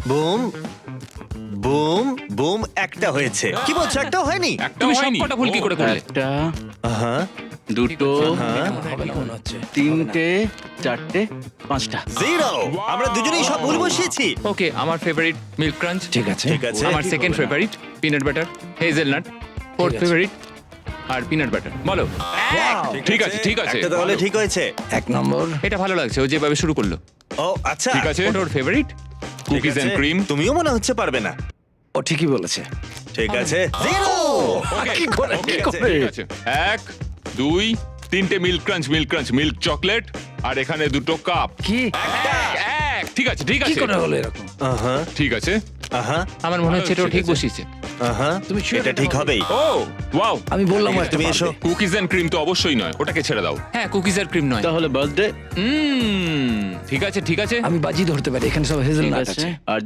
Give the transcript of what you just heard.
Boom boom boom, একটা হয়েছে। কি বলছো, একটাও হয়নি? একটা তুমি হয়নি। সবকটা ভুল কি করে করলে? একটা, হ্যাঁ দুটো, হ্যাঁ, তিনটে, চারটে, পাঁচটা। জিরো। আমরা দুজনেই সব ভুল বসিয়েছি। ওকে, আমার ফেভারিট মিল্ক ক্রাঞ্চ, ঠিক আছে। ঠিক আছে। আমার second favourite peanut butter, hazelnut, fourth favourite আর পিনাট বাটার। বলো। ঠিক আছে, ঠিক আছে। একটা তাহলে ঠিক হয়েছে। 1 নম্বর। এটা ভালো লাগছে, ও যেভাবে শুরু করলো। ও আচ্ছা, ঠিক আছে। ওটা ওর ফেভারিট। ঠিক কুকিজ আছে। And cream. তুমিও মনে হচ্ছে পারবে না। ও ঠিকই বলেছে। ঠিক আছে, জিরো। কি করে, কি করে? ঠিক আছে। 1 2 3টে মিল্ক ক্রাঞ্চ, মিল্ক চকলেট, আর এখানে দুটো কাপ। কি এক। ঠিক আছে, ঠিক কি আছে, করে হলো এরকম? আহা ঠিক আছে। আহা আমার মনে হচ্ছে এটাও ঠিক ঠিক আছে। বসিয়েছে। আহা, তুমি sure এটা এটা ঠিক হবে? হবেই। ও ওয়াও, আমি বললাম ঠিক আছে, একটা তুমি এসো। পারবে। কুকিজ এন্ড ক্রিম তো অবশ্যই নয়, ওটাকে ছেড়ে দাও। হ্যাঁ, কুকিজ আর ক্রিম নয়। তাহলে বার্থডে ঠিক আছে, ঠিক আছে। আমি বাজি ধরতে পারি, এখানে সব হেজেলনাট ঠিক আছে। আছে। আর